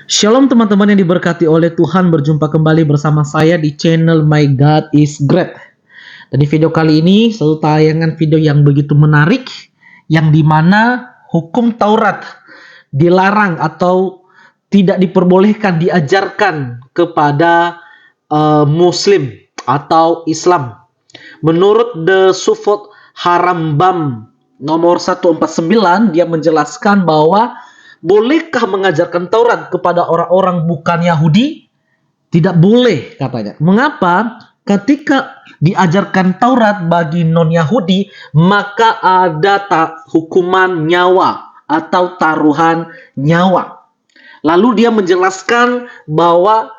Shalom teman-teman yang diberkati oleh Tuhan, berjumpa kembali bersama saya di channel My God is Great. Dan di video kali ini satu tayangan video yang begitu menarik, yang dimana hukum Taurat dilarang atau tidak diperbolehkan diajarkan kepada Muslim atau Islam. Menurut The Sufot Harambam nomor 149, dia menjelaskan bahwa bolehkah mengajarkan Taurat kepada orang-orang bukan Yahudi? Tidak boleh, katanya. Mengapa? Ketika diajarkan Taurat bagi non-Yahudi, maka ada hukuman nyawa atau taruhan nyawa. Lalu dia menjelaskan bahwa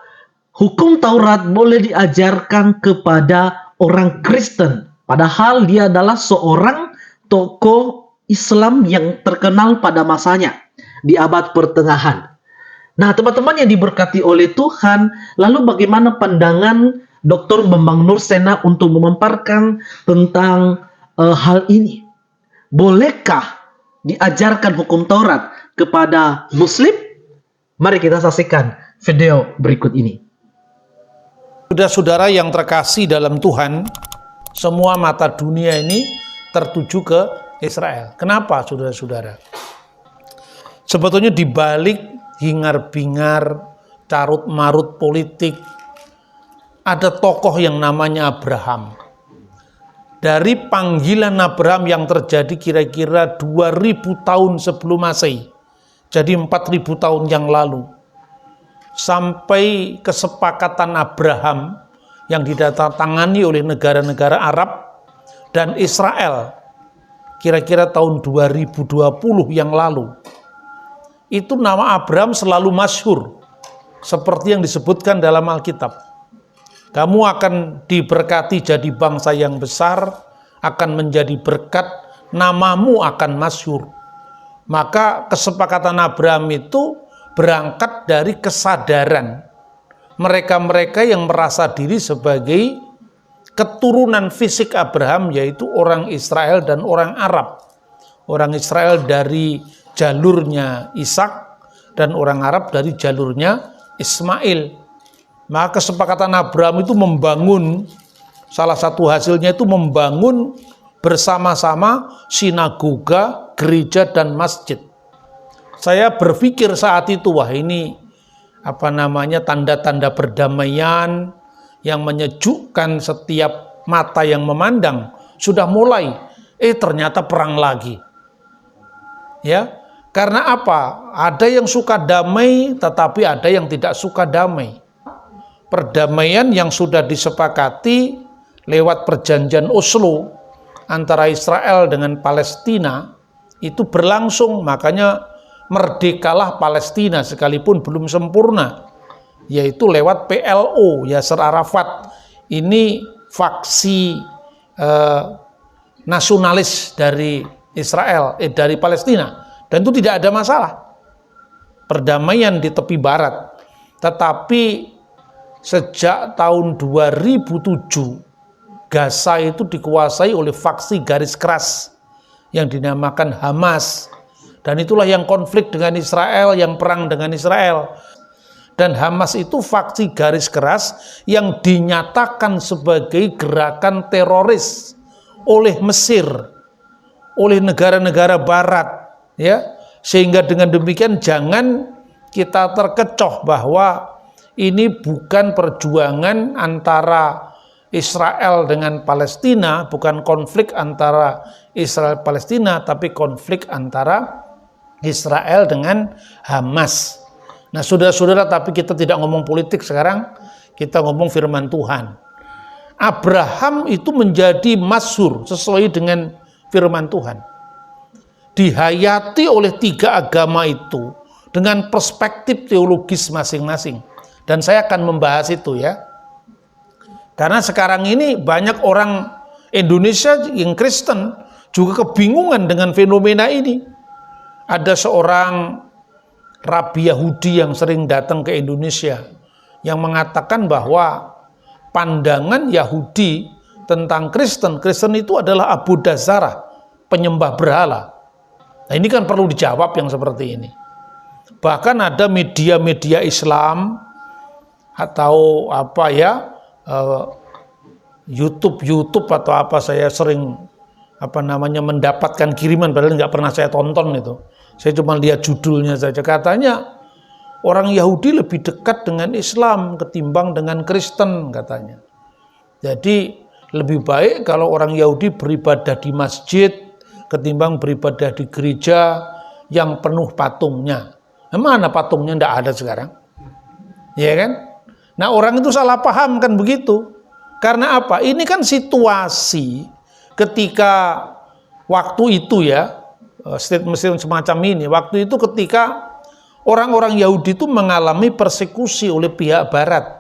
hukum Taurat boleh diajarkan kepada orang Kristen, padahal dia adalah seorang tokoh Islam yang terkenal pada masanya di abad pertengahan. Nah, teman-teman yang diberkati oleh Tuhan, lalu bagaimana pandangan Dr. Bambang Nursena untuk memaparkan tentang hal ini? Bolehkah diajarkan hukum Taurat kepada Muslim? Mari kita saksikan video berikut ini. Saudara-saudara yang terkasih dalam Tuhan, semua mata dunia ini tertuju ke Israel. Kenapa, saudara-saudara? Sebetulnya di balik hingar-bingar, carut-marut politik, ada tokoh yang namanya Abraham. Dari panggilan Abraham yang terjadi kira-kira 2000 tahun sebelum Masehi, jadi 4000 tahun yang lalu, sampai kesepakatan Abraham yang didatangani oleh negara-negara Arab dan Israel, kira-kira tahun 2020 yang lalu, itu nama Abraham selalu masyhur, seperti yang disebutkan dalam Alkitab. Kamu akan diberkati jadi bangsa yang besar, akan menjadi berkat, namamu akan masyhur. Maka kesepakatan Abraham itu berangkat dari kesadaran mereka-mereka yang merasa diri sebagai keturunan fisik Abraham, yaitu orang Israel dan orang Arab. Orang Israel dari jalurnya Ishak dan orang Arab dari jalurnya Ismail. Maka kesepakatan Abraham itu membangun, salah satu hasilnya itu membangun bersama-sama sinagoga, gereja dan masjid. Saya berpikir saat itu, wah ini tanda-tanda perdamaian yang menyejukkan setiap mata yang memandang. Sudah mulai, ternyata perang lagi. Ya, karena apa? Ada yang suka damai, tetapi ada yang tidak suka damai. Perdamaian yang sudah disepakati lewat perjanjian Oslo antara Israel dengan Palestina itu berlangsung, makanya merdekalah Palestina sekalipun belum sempurna, yaitu lewat PLO, Yasser Arafat. Ini faksi nasionalis dari Israel, dari Palestina, dan itu tidak ada masalah. Perdamaian di tepi barat. Tetapi sejak tahun 2007, Gaza itu dikuasai oleh faksi garis keras yang dinamakan Hamas. Dan itulah yang konflik dengan Israel, yang perang dengan Israel. Dan Hamas itu faksi garis keras yang dinyatakan sebagai gerakan teroris oleh Mesir, oleh negara-negara barat, ya. Sehingga dengan demikian jangan kita terkecoh bahwa ini bukan perjuangan antara Israel dengan Palestina, bukan konflik antara Israel Palestina, tapi konflik antara Israel dengan Hamas. Nah, saudara-saudara, tapi kita tidak ngomong politik sekarang, kita ngomong firman Tuhan. Abraham itu menjadi masyhur sesuai dengan firman Tuhan. Dihayati oleh tiga agama itu dengan perspektif teologis masing-masing. Dan saya akan membahas itu, ya. Karena sekarang ini banyak orang Indonesia yang Kristen juga kebingungan dengan fenomena ini. Ada seorang rabi Yahudi yang sering datang ke Indonesia yang mengatakan bahwa pandangan Yahudi tentang Kristen itu adalah abodazarah, penyembah berhala. Nah, ini kan perlu dijawab yang seperti ini. Bahkan ada media-media Islam atau apa ya, YouTube atau apa, saya sering mendapatkan kiriman padahal nggak pernah saya tonton itu. Saya cuma lihat judulnya saja. Katanya orang Yahudi lebih dekat dengan Islam ketimbang dengan Kristen katanya. Jadi lebih baik kalau orang Yahudi beribadah di masjid ketimbang beribadah di gereja yang penuh patungnya. Mana patungnya? Nggak ada sekarang. Ya kan? Nah, orang itu salah paham kan begitu. Karena apa? Ini kan situasi ketika waktu itu ya, statement semacam ini, waktu itu ketika orang-orang Yahudi itu mengalami persekusi oleh pihak Barat.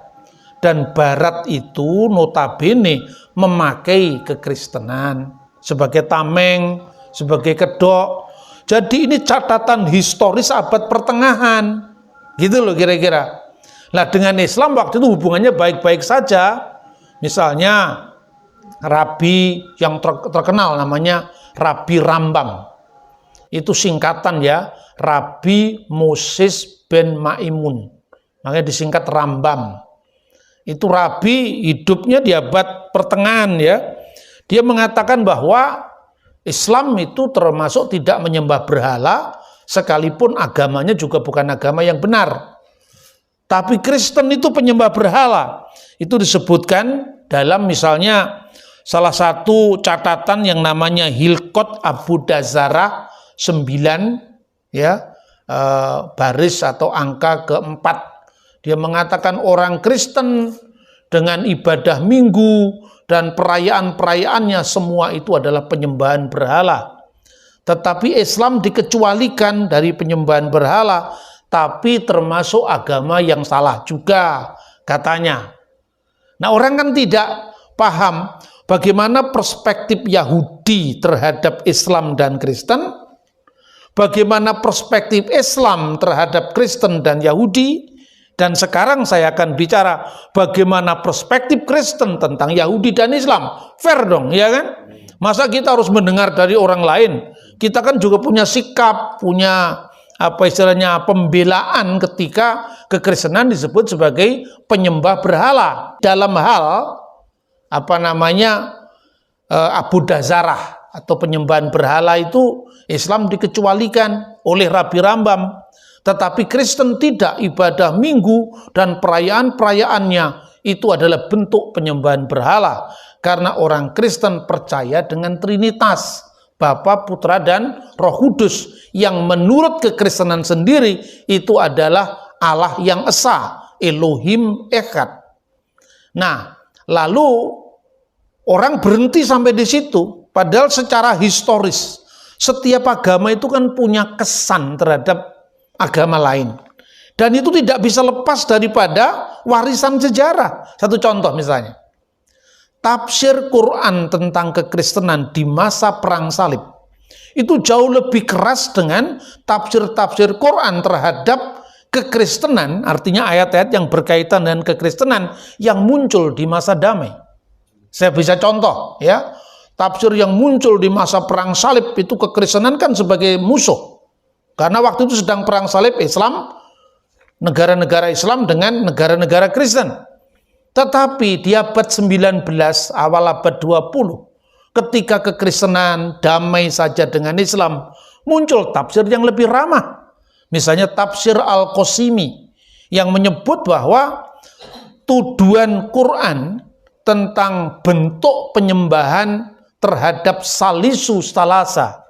Dan Barat itu notabene memakai kekristenan sebagai tameng, sebagai kedok. Jadi ini catatan historis abad pertengahan. Gitu loh kira-kira. Nah, dengan Islam waktu itu hubungannya baik-baik saja. Misalnya Rabi yang terkenal namanya Rabi Rambam. Itu singkatan ya, Rabi Moses ben Maimun. Makanya disingkat Rambam. Itu Rabi hidupnya di abad pertengahan ya. Dia mengatakan bahwa Islam itu termasuk tidak menyembah berhala, sekalipun agamanya juga bukan agama yang benar. Tapi Kristen itu penyembah berhala. Itu disebutkan dalam misalnya salah satu catatan yang namanya Hilkot Abu Dazarah 9 ya, baris atau angka keempat. Dia mengatakan orang Kristen dengan ibadah minggu dan perayaan-perayaannya semua itu adalah penyembahan berhala. Tetapi Islam dikecualikan dari penyembahan berhala, tapi termasuk agama yang salah juga katanya. Nah, orang kan tidak paham bagaimana perspektif Yahudi terhadap Islam dan Kristen, bagaimana perspektif Islam terhadap Kristen dan Yahudi, dan sekarang saya akan bicara bagaimana perspektif Kristen tentang Yahudi dan Islam. Fair dong, ya kan? Masa kita harus mendengar dari orang lain? Kita kan juga punya sikap, punya pembelaan ketika kekristenan disebut sebagai penyembah berhala dalam hal Abu Dazarah atau penyembahan berhala. Itu Islam dikecualikan oleh Rabi Rambam, tetapi Kristen tidak. Ibadah minggu dan perayaan-perayaannya itu adalah bentuk penyembahan berhala, karena orang Kristen percaya dengan Trinitas, Bapa, Putra, dan Roh Kudus, yang menurut kekristenan sendiri itu adalah Allah yang Esa, Elohim Echad. Nah, lalu orang berhenti sampai di situ, padahal secara historis setiap agama itu kan punya kesan terhadap agama lain, dan itu tidak bisa lepas daripada warisan sejarah. Satu contoh misalnya, tafsir Quran tentang kekristenan di masa perang salib itu jauh lebih keras dengan tafsir-tafsir Quran terhadap kekristenan, artinya ayat-ayat yang berkaitan dengan kekristenan yang muncul di masa damai. Saya bisa contoh ya, tafsir yang muncul di masa perang salib itu kekristenan kan sebagai musuh, karena waktu itu sedang perang salib Islam, negara-negara Islam dengan negara-negara Kristen. Tetapi di abad 19, awal abad 20, ketika kekristenan damai saja dengan Islam, muncul tafsir yang lebih ramah. Misalnya tafsir Al-Qasimi yang menyebut bahwa tuduhan Quran tentang bentuk penyembahan terhadap Salisu Salasa,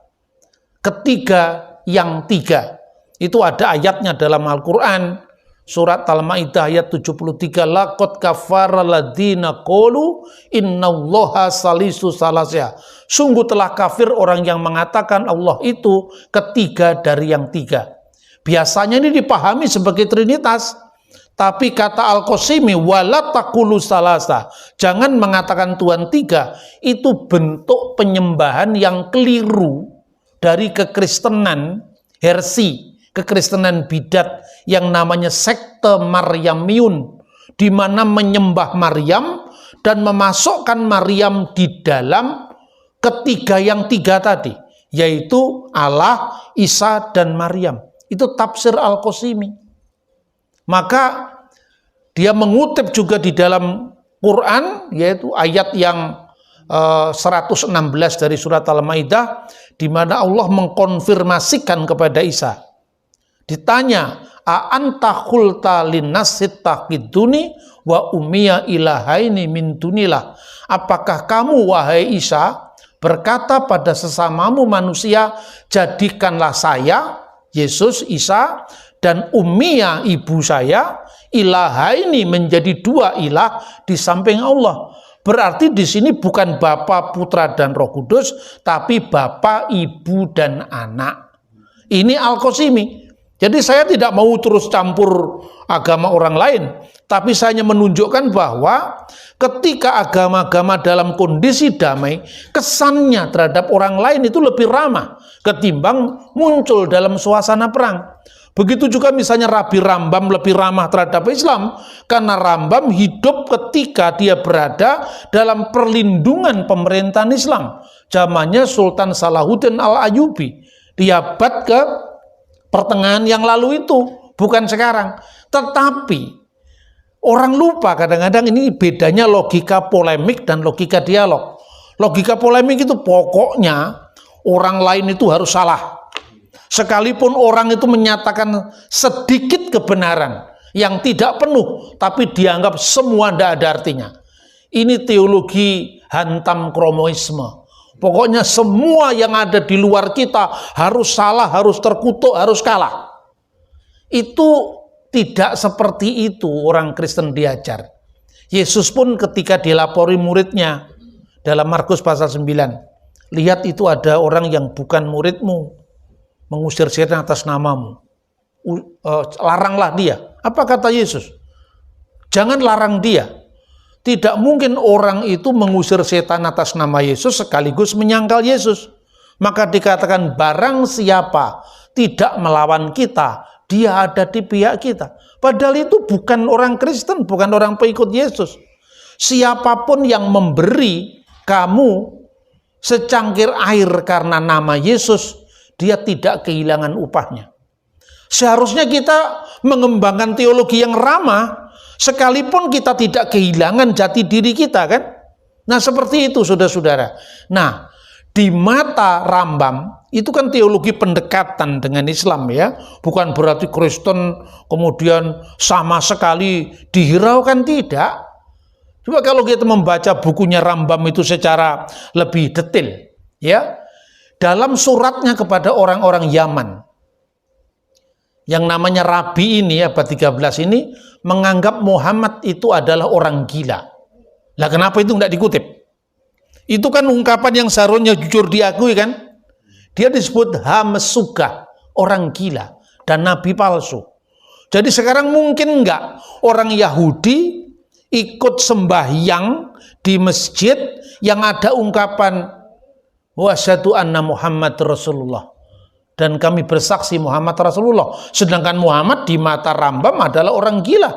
ketiga yang tiga, itu ada ayatnya dalam Al-Quran, surat Al-Maidah ayat 73, laqad kafara ladina qalu innallaha salisu salasya. Sungguh telah kafir orang yang mengatakan Allah itu ketiga dari yang tiga. Biasanya ini dipahami sebagai Trinitas, tapi kata Al-Qasimi wala taqulu salasa, jangan mengatakan Tuhan tiga, itu bentuk penyembahan yang keliru dari kekristenan hersi, kekristenan bidat yang namanya sekte Maryamiun, di mana menyembah Maryam dan memasukkan Maryam di dalam ketiga yang tiga tadi, yaitu Allah, Isa, dan Maryam. Itu tafsir Al-Qasimi. Maka dia mengutip juga di dalam Quran, yaitu ayat yang 116 dari surat Al-Maidah, di mana Allah mengkonfirmasikan kepada Isa. Ditanya, a anta qulta linnas ittaqiduni wa ummiya ilahaini min dunillah. Apakah kamu wahai Isa berkata pada sesamamu manusia, jadikanlah saya Yesus Isa dan ummiya ibu saya ilahaini menjadi dua ilah di samping Allah. Berarti di sini bukan Bapa, Putra dan Roh Kudus, tapi Bapa, Ibu dan Anak. Ini Al-Qasimi. Jadi saya tidak mau terus campur agama orang lain, tapi saya hanya menunjukkan bahwa ketika agama-agama dalam kondisi damai, kesannya terhadap orang lain itu lebih ramah ketimbang muncul dalam suasana perang. Begitu juga misalnya Rabi Rambam lebih ramah terhadap Islam, karena Rambam hidup ketika dia berada dalam perlindungan pemerintahan Islam. Zamannya Sultan Salahuddin Al-Ayyubi, di abad ke pertengahan yang lalu itu, bukan sekarang. Tetapi orang lupa kadang-kadang ini bedanya logika polemik dan logika dialog. Logika polemik itu pokoknya orang lain itu harus salah. Sekalipun orang itu menyatakan sedikit kebenaran yang tidak penuh, tapi dianggap semua tidak ada artinya. Ini teologi hantam kromoisme. Pokoknya semua yang ada di luar kita harus salah, harus terkutuk, harus kalah. Itu tidak seperti itu orang Kristen diajar. Yesus pun ketika dilapori muridnya dalam Markus pasal 9, lihat itu ada orang yang bukan muridmu, mengusir setan atas namamu. Laranglah dia. Apa kata Yesus? Jangan larang dia. Tidak mungkin orang itu mengusir setan atas nama Yesus sekaligus menyangkal Yesus. Maka dikatakan barang siapa tidak melawan kita, dia ada di pihak kita. Padahal itu bukan orang Kristen, bukan orang pengikut Yesus. Siapapun yang memberi kamu secangkir air karena nama Yesus, dia tidak kehilangan upahnya. Seharusnya kita mengembangkan teologi yang ramah, sekalipun kita tidak kehilangan jati diri kita, kan? Nah, seperti itu, saudara-saudara. Nah, di mata Rambam, itu kan teologi pendekatan dengan Islam, ya. Bukan berarti Kristen kemudian sama sekali dihiraukan, tidak. Coba kalau kita membaca bukunya Rambam itu secara lebih detail, ya. Dalam suratnya kepada orang-orang Yaman, yang namanya Rabi ini, abad 13 ini, menganggap Muhammad itu adalah orang gila. Lah kenapa itu tidak dikutip? Itu kan ungkapan yang seharusnya jujur diakui, kan? Dia disebut Hamsugah, orang gila, dan nabi palsu. Jadi sekarang mungkin enggak orang Yahudi ikut sembahyang di masjid yang ada ungkapan wa asyhadu anna Muhammad Rasulullah, dan kami bersaksi Muhammad Rasulullah. Sedangkan Muhammad di mata Rambam adalah orang gila.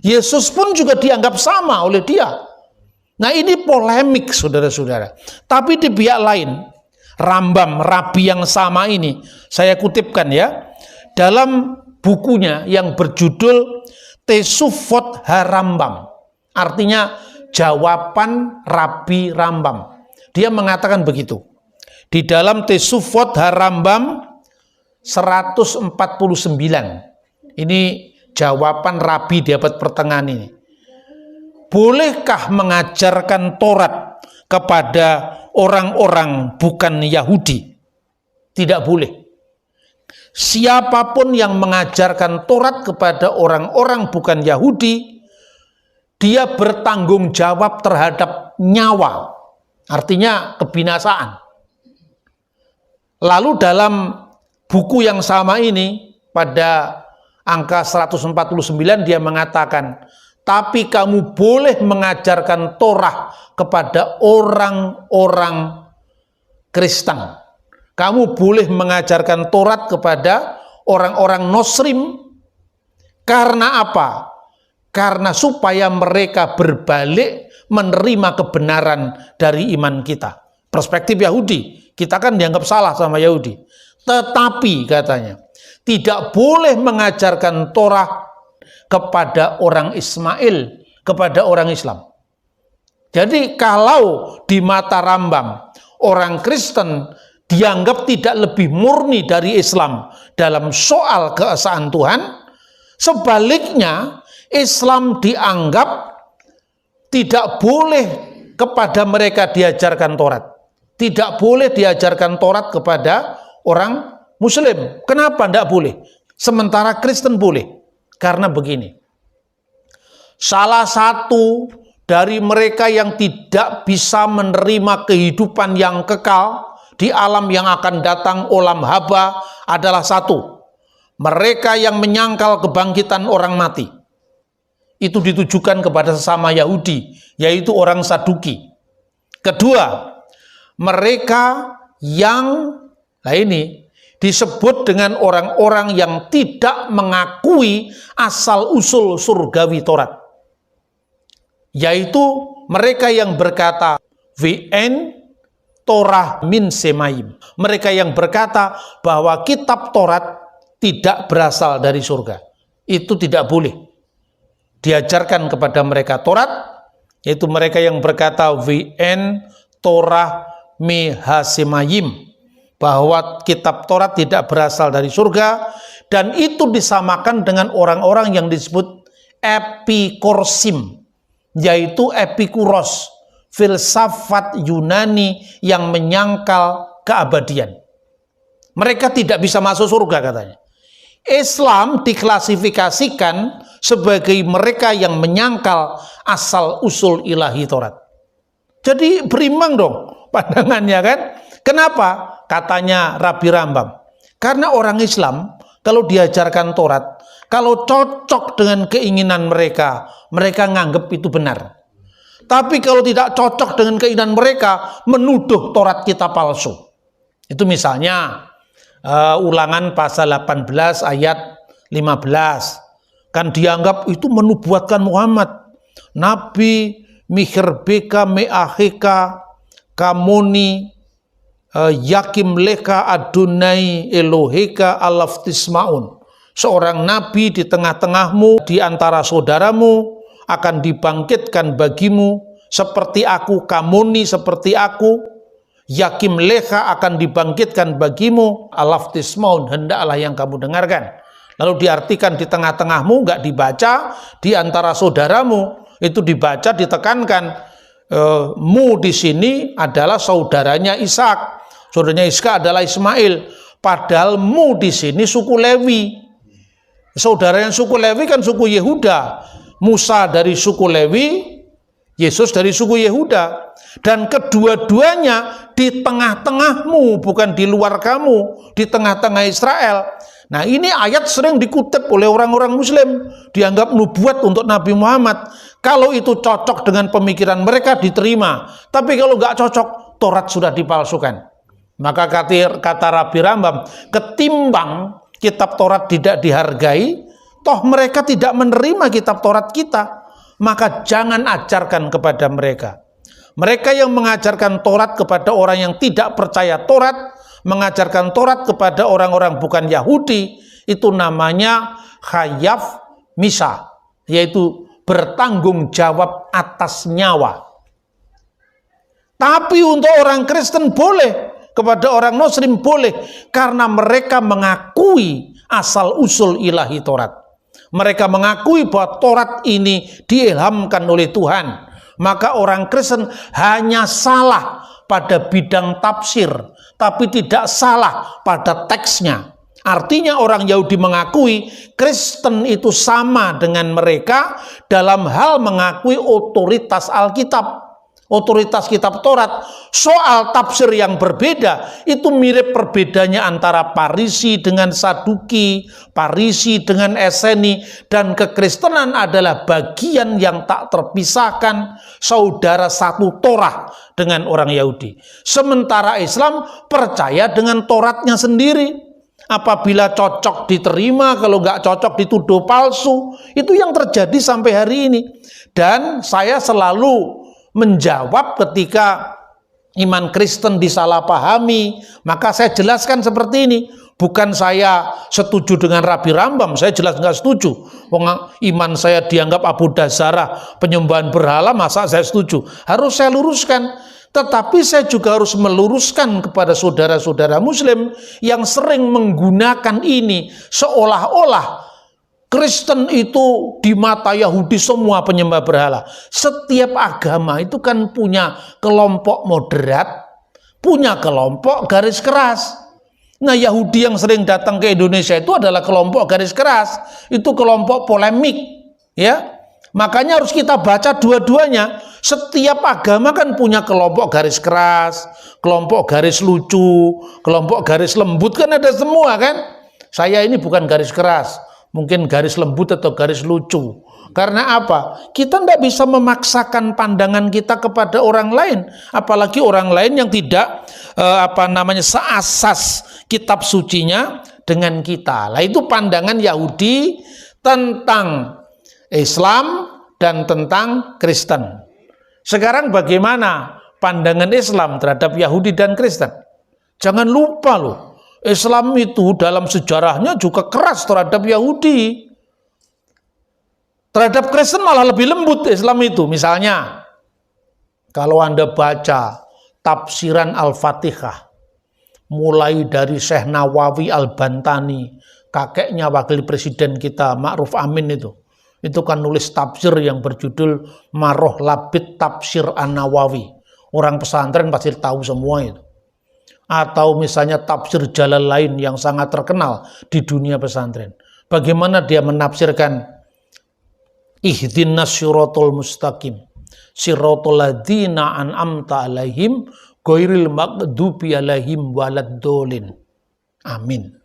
Yesus pun juga dianggap sama oleh dia. Nah, ini polemik, saudara-saudara. Tapi di pihak lain, Rambam, Rabi yang sama ini, saya kutipkan ya, dalam bukunya yang berjudul Tesufot Harambam, artinya jawaban Rabi Rambam. Dia mengatakan begitu. Di dalam Tesufot Harambam 149. Ini jawaban Rabi di abad pertengahan ini. Bolehkah mengajarkan Taurat kepada orang-orang bukan Yahudi? Tidak boleh. Siapapun yang mengajarkan Taurat kepada orang-orang bukan Yahudi, dia bertanggung jawab terhadap nyawa. Artinya kebinasaan. Lalu dalam buku yang sama ini, pada angka 149 dia mengatakan, tapi kamu boleh mengajarkan Torah kepada orang-orang Kristen. Kamu boleh mengajarkan Taurat kepada orang-orang Nosrim. Karena apa? Karena supaya mereka berbalik menerima kebenaran dari iman kita. Perspektif Yahudi, kita kan dianggap salah sama Yahudi. Tetapi katanya, tidak boleh mengajarkan Torah kepada orang Ismail, kepada orang Islam. Jadi kalau di mata Rambam, orang Kristen dianggap tidak lebih murni dari Islam dalam soal keesaan Tuhan, sebaliknya Islam dianggap tidak boleh kepada mereka diajarkan Taurat. Tidak boleh diajarkan Taurat kepada orang Muslim. Kenapa tidak boleh? Sementara Kristen boleh. Karena begini. Salah satu dari mereka yang tidak bisa menerima kehidupan yang kekal di alam yang akan datang, olam haba, adalah satu. Mereka yang menyangkal kebangkitan orang mati. Itu ditujukan kepada sesama Yahudi, yaitu orang Saduki. Kedua, mereka yang, nah ini, disebut dengan orang-orang yang tidak mengakui asal-usul surgawi Taurat. Yaitu mereka yang berkata, VN Torah min semaim. Mereka yang berkata bahwa kitab Taurat tidak berasal dari surga. Itu tidak boleh diajarkan kepada mereka Taurat, yaitu mereka yang berkata VN Torah mi hasemayim, bahwa kitab Taurat tidak berasal dari surga, dan itu disamakan dengan orang-orang yang disebut epikorsim, yaitu Epikuros, filsafat Yunani yang menyangkal keabadian. Mereka tidak bisa masuk surga katanya. Islam diklasifikasikan sebagai mereka yang menyangkal asal-usul ilahi Taurat. Jadi berimbang dong pandangannya kan. Kenapa? Katanya Rabi Rambam. Karena orang Islam kalau diajarkan Taurat, kalau cocok dengan keinginan mereka, mereka nganggap itu benar. Tapi kalau tidak cocok dengan keinginan mereka, menuduh Taurat kita palsu. Itu misalnya Ulangan pasal 18 ayat 15. Kan dianggap itu menubuatkan Muhammad. Nabi mihirbeka meaheka kamoni yakim leka adunai eloheka alaftismaun. Seorang nabi di tengah-tengahmu, di antara saudaramu, akan dibangkitkan bagimu seperti aku, kamoni seperti aku, yakim leha akan dibangkitkan bagimu, alaftismaun, hendaklah yang kamu dengarkan. Lalu diartikan di tengah-tengahmu, nggak dibaca di antara saudaramu, itu dibaca ditekankan. Mu di sini adalah saudaranya Ishak, saudaranya Ishak adalah Ismail. Padahal mu di sini suku Lewi. Saudaranya suku Lewi kan suku Yehuda. Musa dari suku Lewi, Yesus dari suku Yehuda. Dan kedua-duanya di tengah-tengahmu, bukan di luar kamu, di tengah-tengah Israel. Nah, ini ayat sering dikutip oleh orang-orang Muslim, dianggap nubuat untuk Nabi Muhammad. Kalau itu cocok dengan pemikiran mereka, diterima. Tapi kalau nggak cocok, Taurat sudah dipalsukan. Maka kata Rabi Rambam, ketimbang kitab Taurat tidak dihargai, toh mereka tidak menerima kitab Taurat kita, maka jangan ajarkan kepada mereka. Mereka yang mengajarkan Taurat kepada orang yang tidak percaya Taurat, mengajarkan Taurat kepada orang-orang bukan Yahudi, itu namanya khayaf misa, yaitu bertanggung jawab atas nyawa. Tapi untuk orang Kristen boleh, kepada orang Muslim boleh, karena mereka mengakui asal-usul ilahi Taurat. Mereka mengakui bahwa Taurat ini diilhamkan oleh Tuhan. Maka orang Kristen hanya salah pada bidang tafsir, tapi tidak salah pada teksnya. Artinya orang Yahudi mengakui Kristen itu sama dengan mereka dalam hal mengakui otoritas Alkitab, otoritas kitab Taurat. Soal tafsir yang berbeda, itu mirip perbedaannya antara Parisi dengan Saduki, Parisi dengan Eseni, dan kekristenan adalah bagian yang tak terpisahkan, saudara satu Torah dengan orang Yahudi. Sementara Islam percaya dengan Tauratnya sendiri. Apabila cocok diterima, kalau nggak cocok dituduh palsu. Itu yang terjadi sampai hari ini. Dan saya selalu menjawab ketika iman Kristen disalahpahami, maka saya jelaskan seperti ini, Bukan saya setuju dengan Rabi Rambam, saya jelas nggak setuju. Iman saya dianggap Abu Dazarah, penyembahan berhala, masa saya setuju? Harus saya luruskan. Tetapi saya juga harus meluruskan kepada saudara-saudara Muslim yang sering menggunakan ini seolah-olah Kristen itu di mata Yahudi semua penyembah berhala. Setiap agama itu kan punya kelompok moderat, punya kelompok garis keras. Nah, Yahudi yang sering datang ke Indonesia itu adalah kelompok garis keras. Itu kelompok polemik, ya. Makanya harus kita baca dua-duanya. Setiap agama kan punya kelompok garis keras, kelompok garis lucu, kelompok garis lembut, kan ada semua kan. Saya ini bukan garis keras, mungkin garis lembut atau garis lucu. Karena apa? Kita tidak bisa memaksakan pandangan kita kepada orang lain, apalagi orang lain yang tidak seasas kitab sucinya dengan kita. Lah itu pandangan Yahudi tentang Islam dan tentang Kristen. Sekarang bagaimana pandangan Islam terhadap Yahudi dan Kristen? Jangan lupa loh, Islam itu dalam sejarahnya juga keras terhadap Yahudi. Terhadap Kristen malah lebih lembut Islam itu. Misalnya, kalau Anda baca tafsiran Al-Fatihah, mulai dari Syekh Nawawi Al-Bantani, kakeknya wakil presiden kita, Ma'ruf Amin itu kan nulis tafsir yang berjudul Maroh Labid Tafsir An-Nawawi. Orang pesantren pasti tahu semua itu. Atau misalnya tafsir Jalalain yang sangat terkenal di dunia pesantren. Bagaimana dia menafsirkan Ihdinas siratal mustaqim, siratal ladzina an'amta alaihim ghairil maghdubi alaihim waladdallin. Amin.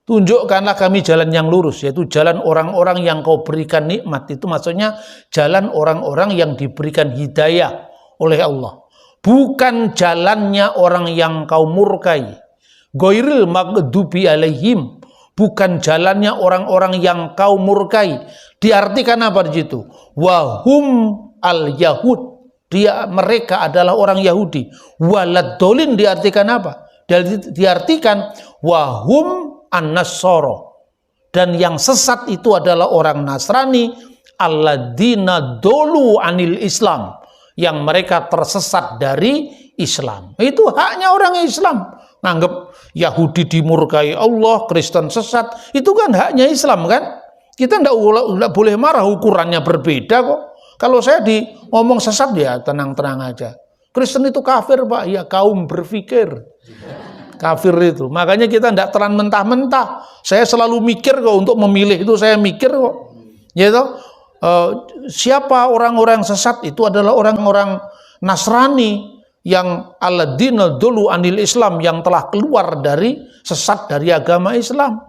Tunjukkanlah kami jalan yang lurus, yaitu jalan orang-orang yang kau berikan nikmat. Itu maksudnya jalan orang-orang yang diberikan hidayah oleh Allah. Bukan jalannya orang yang kau murkai. Ghairil maghdubi alaihim, bukan jalannya orang-orang yang kau murkai. Diartikan apa di situ? Wahum al-Yahud, mereka adalah orang Yahudi. Waladdallin diartikan apa? Diartikan wahum an-Nasara, dan yang sesat itu adalah orang Nasrani, alladzina dolu anil Islam, yang mereka tersesat dari Islam. Itu haknya orang Islam. Nganggap Yahudi dimurkai Allah, Kristen sesat, itu kan haknya Islam kan? Kita tidak boleh marah, ukurannya berbeda kok. Kalau saya ngomong sesat ya tenang-tenang aja. Kristen itu kafir Pak, ya kaum berpikir. Kafir itu. Makanya kita tidak telan mentah-mentah. Saya selalu mikir kok, untuk memilih itu saya mikir kok. Gitu. Siapa orang-orang sesat? Itu adalah orang-orang Nasrani yang alladzina dulu anil Islam, yang telah keluar dari sesat dari agama Islam.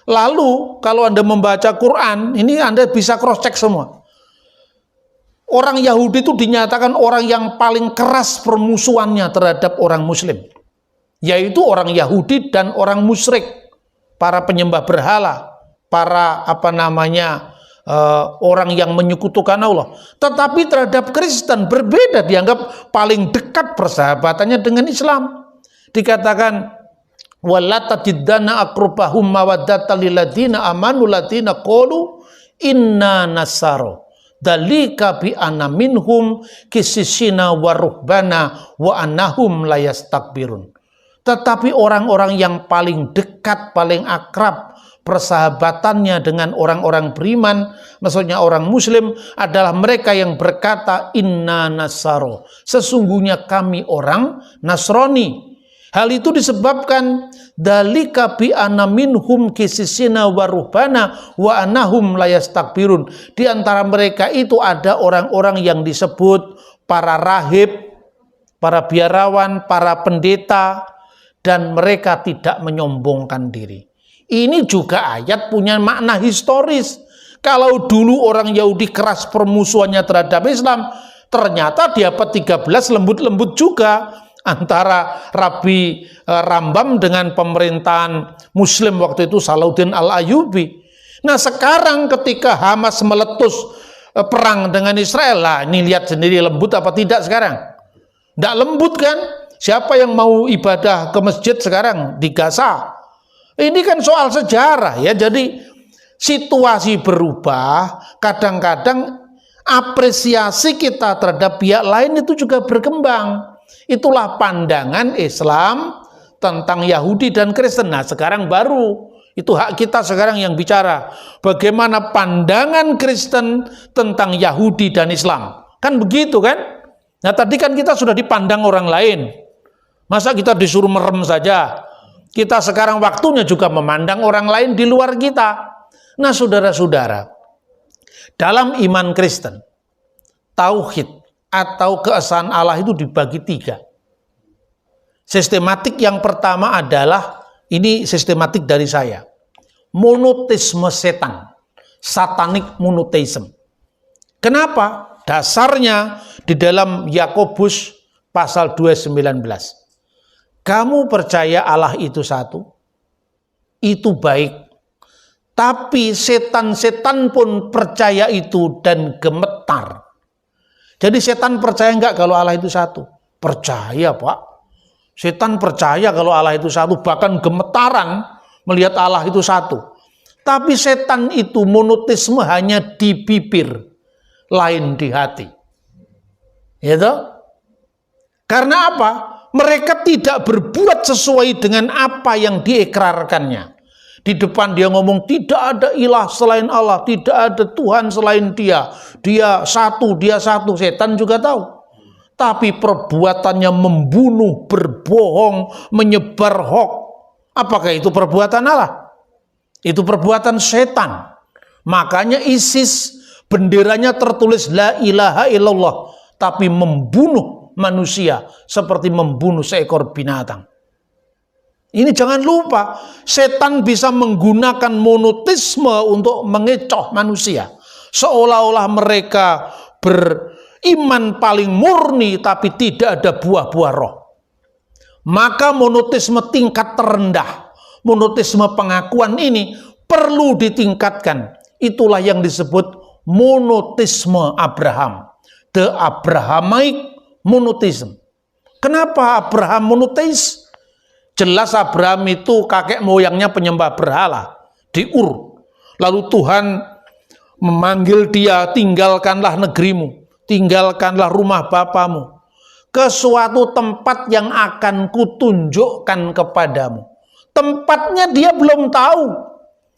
Lalu kalau Anda membaca Quran, ini Anda bisa cross check semua. Orang Yahudi itu dinyatakan orang yang paling keras permusuhannya terhadap orang Muslim, yaitu orang Yahudi dan orang musyrik, para penyembah berhala, para orang yang menyekutukan Allah. Tetapi terhadap Kristen berbeda, dianggap paling dekat persahabatannya dengan Islam. Dikatakan wala tajidanna aqrabahum mawaddatan lil ladzina amanu ladzina qalu inna nasara dalika bi anna minhum kisisina wa ruhbana wa annahum la yastakbirun. Tetapi orang-orang yang paling dekat, paling akrab persahabatannya dengan orang-orang beriman, maksudnya orang Muslim, adalah mereka yang berkata inna nasara, sesungguhnya kami orang Nasrani. Hal itu disebabkan dalika bi anna minhum kisisina wa ruhbana wa annahum la yastakbirun. Di antara mereka itu ada orang-orang yang disebut para rahib, para biarawan, para pendeta, dan mereka tidak menyombongkan diri. Ini juga ayat punya makna historis. Kalau dulu orang Yahudi keras permusuhannya terhadap Islam, ternyata di abad 13 lembut-lembut juga antara Rabi Rambam dengan pemerintahan Muslim waktu itu Salahuddin Al-Ayyubi. Nah sekarang ketika Hamas meletus perang dengan Israel, lah ini lihat sendiri lembut apa tidak sekarang? Tidak lembut kan? Siapa yang mau ibadah ke masjid sekarang di Gaza? Ini kan soal sejarah ya. Jadi situasi berubah, kadang-kadang apresiasi kita terhadap pihak lain itu juga berkembang. Itulah pandangan Islam tentang Yahudi dan Kristen. Nah, sekarang baru itu hak kita sekarang yang bicara. Bagaimana pandangan Kristen tentang Yahudi dan Islam? Kan begitu kan? Nah, tadi kan kita sudah dipandang orang lain. Masa kita disuruh merem saja? Kita sekarang waktunya juga memandang orang lain di luar kita. Nah, saudara-saudara, dalam iman Kristen, tauhid atau keesaan Allah itu dibagi 3. Sistematik yang pertama adalah, ini sistematik dari saya, monoteisme setan, satanic monotheism. Kenapa? Dasarnya di dalam Yakobus pasal 2:19. Kamu percaya Allah itu satu, itu baik. Tapi setan-setan pun percaya itu dan gemetar. Jadi setan percaya enggak kalau Allah itu satu? Percaya, Pak. Setan percaya kalau Allah itu satu, bahkan gemetaran melihat Allah itu satu. Tapi setan itu monoteisme hanya di bibir, lain di hati. Ya toh? Karena apa? Mereka tidak berbuat sesuai dengan apa yang diikrarkannya. Di depan dia ngomong tidak ada ilah selain Allah, tidak ada Tuhan selain dia. Dia satu. Setan juga tahu. Tapi perbuatannya membunuh, berbohong, menyebar hoax. Apakah itu perbuatan Allah? Itu perbuatan setan. Makanya ISIS benderanya tertulis la ilaha illallah, tapi membunuh manusia seperti membunuh seekor binatang. Ini jangan lupa, setan bisa menggunakan monoteisme untuk mengecoh manusia. Seolah-olah mereka beriman paling murni tapi tidak ada buah-buah roh. Maka monoteisme tingkat terendah, monoteisme pengakuan ini perlu ditingkatkan. Itulah yang disebut monoteisme Abraham. The Abrahamic monotheism. Kenapa Abraham monotheis? Jelas Abraham itu kakek moyangnya penyembah berhala di Ur. Lalu Tuhan memanggil dia, tinggalkanlah negerimu, tinggalkanlah rumah bapamu, ke suatu tempat yang akan kutunjukkan kepadamu. Tempatnya dia belum tahu.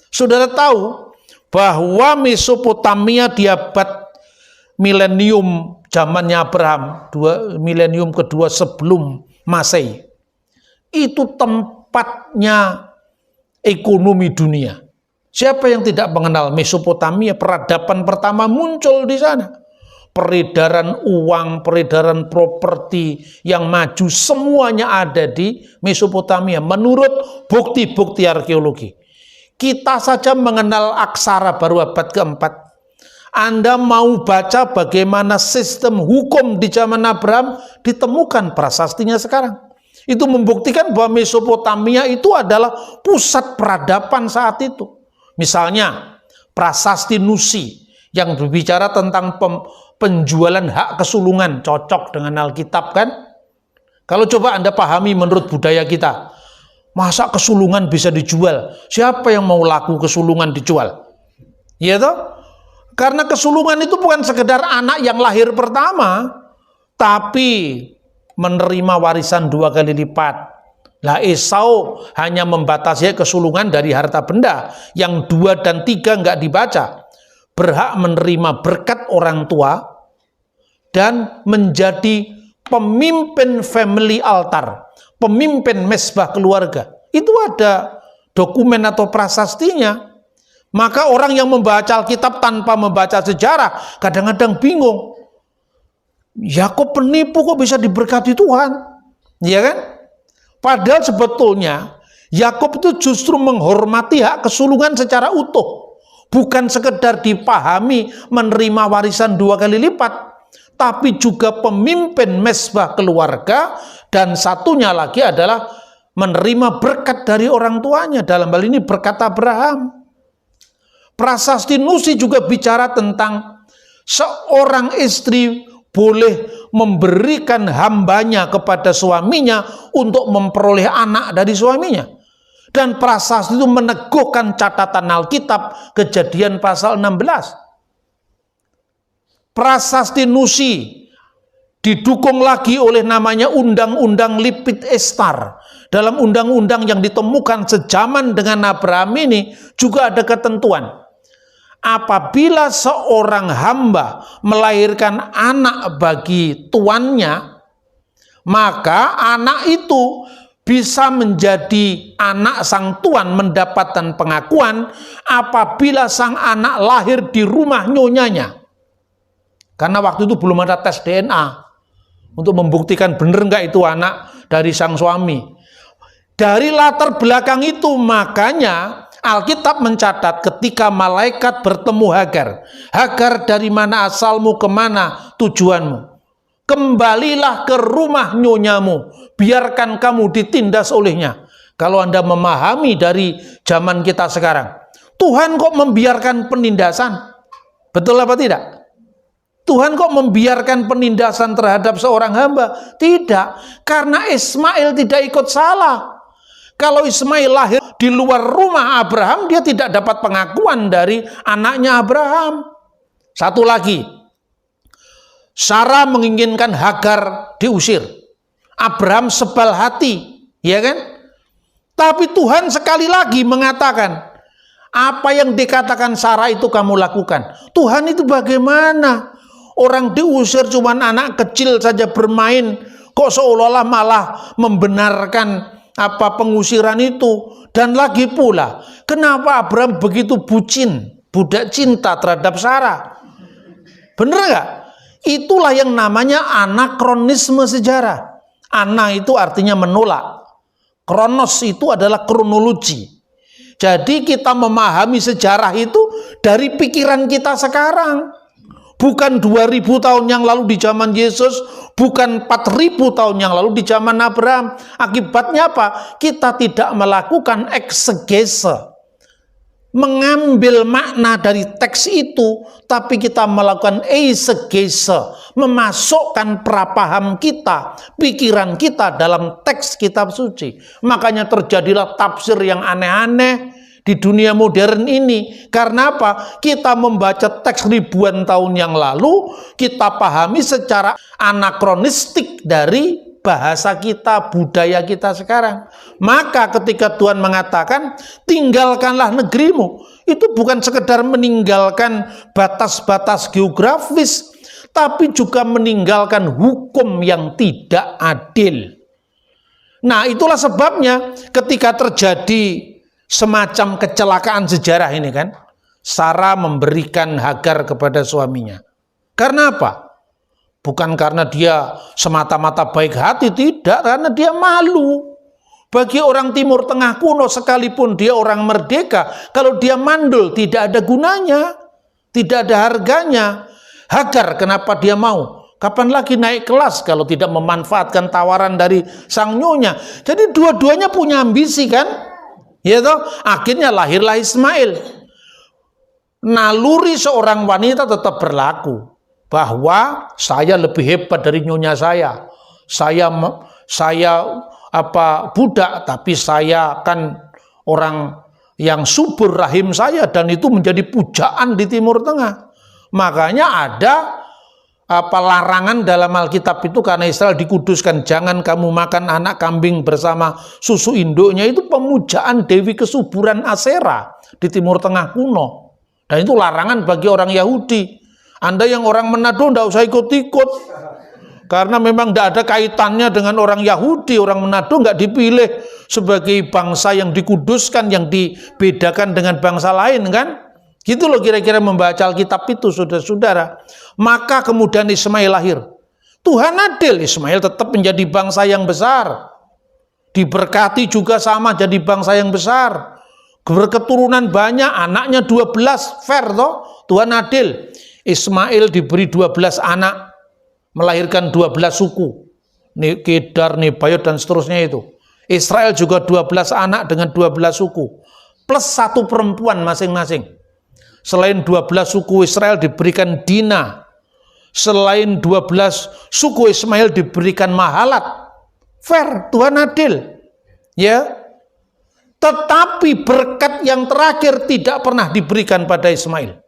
Saudara tahu bahwa Mesopotamia di abad milenium zamannya Abraham, milenium kedua sebelum Masehi, itu tempatnya ekonomi dunia. Siapa yang tidak mengenal Mesopotamia? Peradaban pertama muncul di sana. Peredaran uang, peredaran properti yang maju, semuanya ada di Mesopotamia menurut bukti-bukti arkeologi. Kita saja mengenal aksara baru abad keempat. Anda mau baca bagaimana sistem hukum di zaman Abraham, ditemukan prasastinya sekarang. Itu membuktikan bahwa Mesopotamia itu adalah pusat peradaban saat itu. Misalnya prasasti Nusi yang berbicara tentang penjualan hak kesulungan, cocok dengan Alkitab kan? Kalau coba Anda pahami menurut budaya kita, masa kesulungan bisa dijual? Siapa yang mau laku kesulungan dijual? Ya toh? Karena kesulungan itu bukan sekedar anak yang lahir pertama, tapi menerima warisan 2 kali lipat. Lah Esau hanya membatasi kesulungan dari harta benda, yang 2 dan 3 nggak dibaca. Berhak menerima berkat orang tua dan menjadi pemimpin family altar, pemimpin mezbah keluarga. Itu ada dokumen atau prasastinya. Maka orang yang membaca Alkitab tanpa membaca sejarah kadang-kadang bingung. Yakub penipu kok bisa diberkati Tuhan? Ya kan? Padahal sebetulnya Yakub itu justru menghormati hak kesulungan secara utuh. Bukan sekedar dipahami menerima warisan 2 kali lipat, tapi juga pemimpin mezbah keluarga, dan satunya lagi adalah menerima berkat dari orang tuanya, dalam hal ini berkat Abraham. Prasasti Nusi juga bicara tentang seorang istri boleh memberikan hambanya kepada suaminya untuk memperoleh anak dari suaminya. Dan prasasti itu meneguhkan catatan Alkitab, Kejadian pasal 16. Prasasti Nusi didukung lagi oleh namanya Undang-Undang Lipit Estar. Dalam undang-undang yang ditemukan sejaman dengan Abraham ini juga ada ketentuan. Apabila seorang hamba melahirkan anak bagi tuannya, maka anak itu bisa menjadi anak sang tuan, mendapatkan pengakuan apabila sang anak lahir di rumah nyonyanya. Karena waktu itu belum ada tes DNA untuk membuktikan benar nggak itu anak dari sang suami. Dari latar belakang itu makanya Alkitab mencatat ketika malaikat bertemu Hagar. Hagar, dari mana asalmu, kemana tujuanmu? Kembalilah ke rumah nyonyamu, biarkan kamu ditindas olehnya. Kalau Anda memahami dari zaman kita sekarang, Tuhan kok membiarkan penindasan? Betul apa tidak? Tuhan kok membiarkan penindasan terhadap seorang hamba? Tidak, karena Ismail tidak ikut salah. Kalau Ismail lahir di luar rumah Abraham, dia tidak dapat pengakuan dari anaknya Abraham. Satu lagi, Sarah menginginkan Hagar diusir. Abraham sebal hati, ya kan? Tapi Tuhan sekali lagi mengatakan, apa yang dikatakan Sarah itu kamu lakukan. Tuhan itu bagaimana? Orang diusir cuman anak kecil saja bermain, kok seolah-olah malah membenarkan pengusiran itu. Dan lagi pula, kenapa Abraham begitu bucin, budak cinta terhadap Sarah? Bener nggak? Itulah yang namanya anakronisme sejarah. Ana itu artinya menolak. Kronos itu adalah kronologi. Jadi kita memahami sejarah itu dari pikiran kita sekarang. Bukan 2000 tahun yang lalu di zaman Yesus, bukan 4000 tahun yang lalu di zaman Abraham. Akibatnya apa? Kita tidak melakukan eksegese, mengambil makna dari teks itu, tapi kita melakukan eisegese, memasukkan prapaham kita, pikiran kita dalam teks kitab suci. Makanya terjadilah tafsir yang aneh-aneh di dunia modern ini. Karena apa? Kita membaca teks ribuan tahun yang lalu, kita pahami secara anakronistik dari bahasa kita, budaya kita sekarang. Maka ketika Tuhan mengatakan, tinggalkanlah negerimu, itu bukan sekedar meninggalkan batas-batas geografis, tapi juga meninggalkan hukum yang tidak adil. Nah, itulah sebabnya ketika terjadi semacam kecelakaan sejarah ini kan, Sarah memberikan Hagar kepada suaminya. Karena apa? Bukan karena dia semata-mata baik hati, tidak, karena dia malu. Bagi orang Timur Tengah kuno, sekalipun dia orang merdeka, kalau dia mandul tidak ada gunanya, tidak ada harganya. Hagar, kenapa dia mau? Kapan lagi naik kelas kalau tidak memanfaatkan tawaran dari sang nyonya? Jadi dua-duanya punya ambisi kan? Ya toh, akhirnya lahirlah Ismail. Naluri seorang wanita tetap berlaku, bahwa saya lebih hebat dari nyonya saya. Saya budak, tapi saya kan orang yang subur rahim saya, dan itu menjadi pujaan di Timur Tengah. Makanya ada larangan dalam Alkitab itu, karena Israel dikuduskan, jangan kamu makan anak kambing bersama susu induknya. Itu pemujaan Dewi kesuburan Asera di Timur Tengah kuno, dan itu larangan bagi orang Yahudi. Anda yang orang Manado tidak usah ikut-ikut, karena memang tidak ada kaitannya dengan orang Yahudi. Orang Manado nggak dipilih sebagai bangsa yang dikuduskan, yang dibedakan dengan bangsa lain kan. Gitu loh kira-kira membaca Alkitab itu, saudara-saudara. Maka kemudian Ismail lahir. Tuhan adil, Ismail tetap menjadi bangsa yang besar. Diberkati juga sama jadi bangsa yang besar. Berketurunan banyak, anaknya 12, fair toh? Tuhan adil. Ismail diberi 12 anak, melahirkan 12 suku. Kedar, Nebayot, dan seterusnya itu. Israel juga 12 anak dengan 12 suku. Plus 1 perempuan masing-masing. Selain 12 suku Israel diberikan Dina, selain 12 suku Ismail diberikan mahalat. Fair, Tuhan adil. Ya. Tetapi berkat yang terakhir tidak pernah diberikan pada Ismail.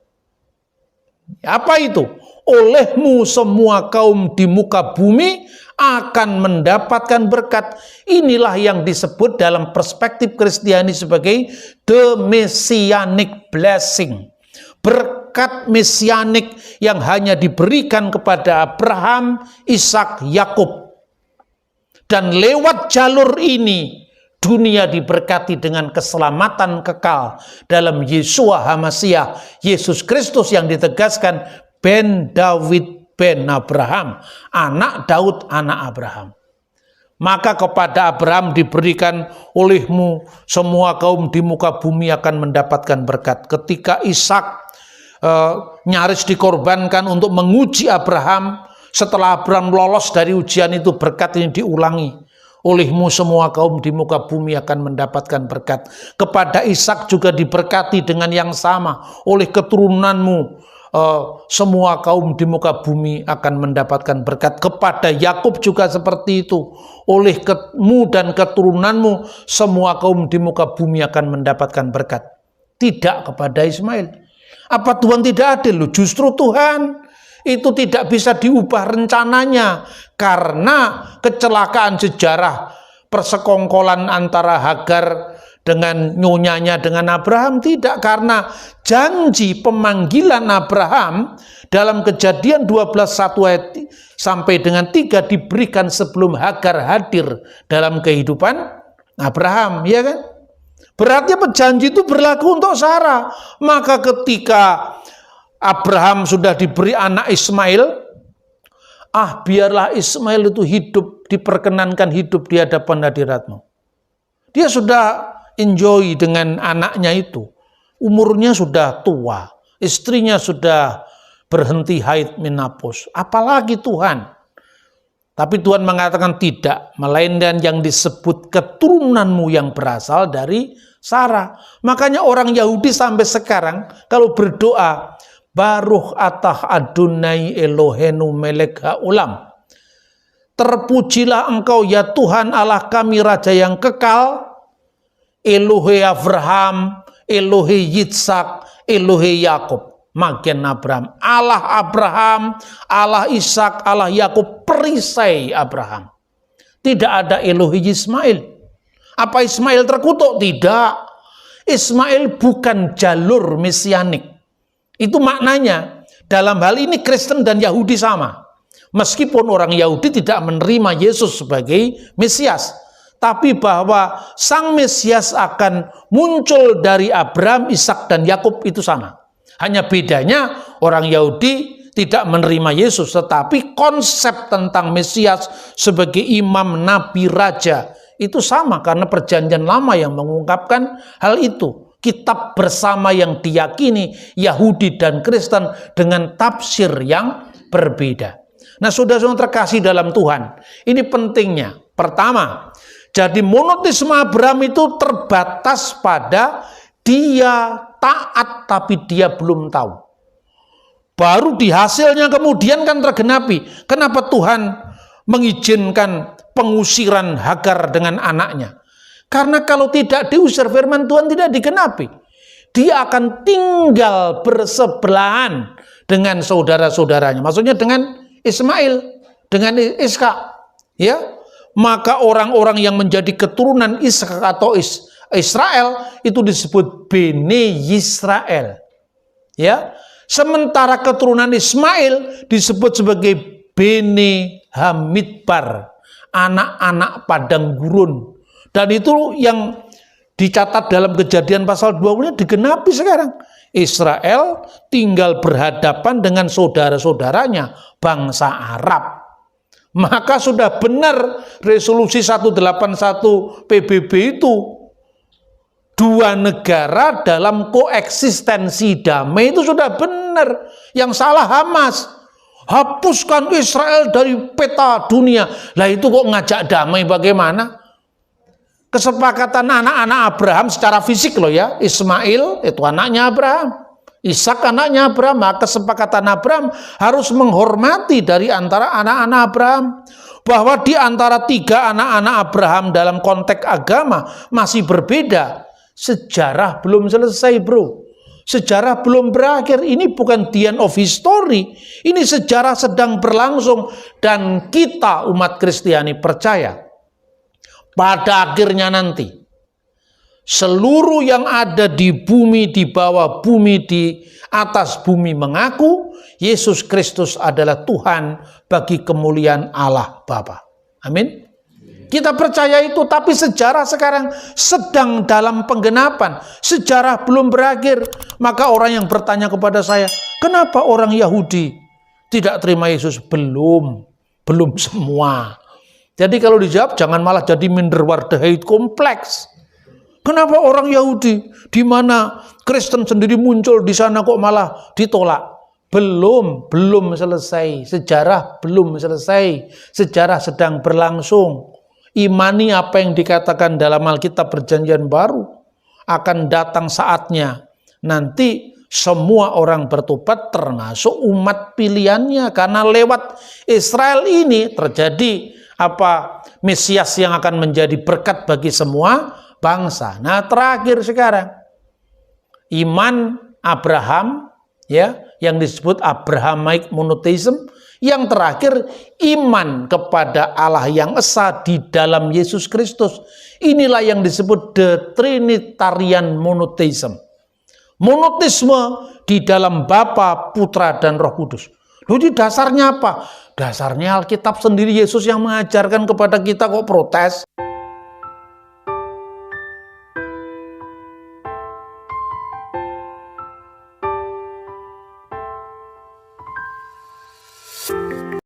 Apa itu? Olehmu semua kaum di muka bumi akan mendapatkan berkat. Inilah yang disebut dalam perspektif Kristiani sebagai the messianic blessing. Berkat mesianik yang hanya diberikan kepada Abraham, Ishak, Yakub. Dan lewat jalur ini, dunia diberkati dengan keselamatan kekal dalam Yeshua HaMashiach, Yesus Kristus yang ditegaskan ben David ben Abraham, anak Daud, anak Abraham. Maka kepada Abraham diberikan olehmu semua kaum di muka bumi akan mendapatkan berkat. Ketika Ishak nyaris dikorbankan untuk menguji Abraham, setelah Abraham lolos dari ujian itu, berkat ini diulangi. Olehmu semua kaum di muka bumi akan mendapatkan berkat. Kepada Ishak juga diberkati dengan yang sama. Oleh keturunanmu semua kaum di muka bumi akan mendapatkan berkat. Kepada Yakub juga seperti itu. Oleh kamu dan keturunanmu semua kaum di muka bumi akan mendapatkan berkat. Tidak kepada Ismail. Apa Tuhan tidak adil? Justru Tuhan itu tidak bisa diubah rencananya karena kecelakaan sejarah persekongkolan antara Hagar dengan nyonyanya dengan Abraham. Tidak, karena janji pemanggilan Abraham dalam Kejadian 12:1 ayat sampai dengan 3 diberikan sebelum Hagar hadir dalam kehidupan Abraham, ya kan? Berarti janji itu berlaku untuk Sarah. Maka ketika Abraham sudah diberi anak Ismail, biarlah Ismail itu hidup, diperkenankan hidup di hadapan hadiratmu. Dia sudah enjoy dengan anaknya itu. Umurnya sudah tua, istrinya sudah berhenti haid menopause. Apalagi Tuhan. Tapi Tuhan mengatakan tidak, melainkan yang disebut keturunanmu yang berasal dari Sarah. Makanya orang Yahudi sampai sekarang kalau berdoa, Baruch atah Adonai Elohenu melek ha'ulam. Terpujilah engkau ya Tuhan Allah kami Raja yang kekal, Elohe Abraham, Elohe Yitzhak, Elohe Yakub. Magen Abraham, Allah Ishak, Allah Yakub, perisai Abraham. Tidak ada Elohe Ismail. Apa Ismail terkutuk? Tidak. Ismail bukan jalur mesianik. Itu maknanya. Dalam hal ini Kristen dan Yahudi sama. Meskipun orang Yahudi tidak menerima Yesus sebagai Mesias, tapi bahwa Sang Mesias akan muncul dari Abraham, Ishak, dan Yakub itu sama. Hanya bedanya orang Yahudi tidak menerima Yesus, tetapi konsep tentang Mesias sebagai imam, nabi, raja itu sama karena perjanjian lama yang mengungkapkan hal itu. Kitab bersama yang diyakini Yahudi dan Kristen dengan tafsir yang berbeda. Nah, saudara-saudara terkasih dalam Tuhan, ini pentingnya. Pertama, jadi monoteisme Abraham itu terbatas pada dia taat tapi dia belum tahu. Baru di hasilnya kemudian kan tergenapi. Kenapa Tuhan mengizinkan pengusiran Hagar dengan anaknya? Karena kalau tidak diusir, firman Tuhan tidak digenapi. Dia akan tinggal bersebelahan dengan saudara-saudaranya. Maksudnya dengan Ismail, dengan Ishak. Ya, maka orang-orang yang menjadi keturunan Ishak atau Israel itu disebut Bene Yisrael. Ya. Sementara keturunan Ismail disebut sebagai Bene Hamidbar, anak-anak padang gurun. Dan itu yang dicatat dalam Kejadian pasal 20 digenapi sekarang. Israel tinggal berhadapan dengan saudara-saudaranya bangsa Arab. Maka sudah benar resolusi 181 PBB itu, dua negara dalam koeksistensi damai itu sudah benar. Yang salah Hamas. Hapuskan Israel dari peta dunia. Lah itu kok ngajak damai bagaimana? Kesepakatan anak-anak Abraham secara fisik loh ya. Ismail itu anaknya Abraham. Ishak anaknya Abraham, maka kesepakatan Abraham harus menghormati dari antara anak-anak Abraham. Bahwa di antara 3 anak-anak Abraham dalam konteks agama masih berbeda. Sejarah belum selesai, bro. Sejarah belum berakhir. Ini bukan the end of history. Ini sejarah sedang berlangsung. Dan kita umat Kristiani percaya pada akhirnya nanti seluruh yang ada di bumi, di bawah bumi, di atas bumi mengaku Yesus Kristus adalah Tuhan bagi kemuliaan Allah Bapa. Amin. Kita percaya itu, tapi sejarah sekarang sedang dalam penggenapan. Sejarah belum berakhir. Maka orang yang bertanya kepada saya, kenapa orang Yahudi tidak terima Yesus? Belum semua. Jadi kalau dijawab, jangan malah jadi minderwaardigheid kompleks. Kenapa orang Yahudi, di mana Kristen sendiri muncul di sana kok malah ditolak? Belum selesai. Sejarah belum selesai. Sejarah sedang berlangsung. Imani apa yang dikatakan dalam Alkitab Perjanjian Baru. Akan datang saatnya. Nanti semua orang bertobat termasuk umat pilihannya. Karena lewat Israel ini terjadi Mesias yang akan menjadi berkat bagi semua bangsa. Nah, terakhir sekarang iman Abraham, ya, yang disebut Abrahamic monotheism. Yang terakhir iman kepada Allah yang esa di dalam Yesus Kristus. Inilah yang disebut the Trinitarian monotheism. Monoteisme di dalam Bapa, Putra, dan Roh Kudus. Jadi dasarnya apa? Dasarnya Alkitab sendiri, Yesus yang mengajarkan kepada kita, kok protes?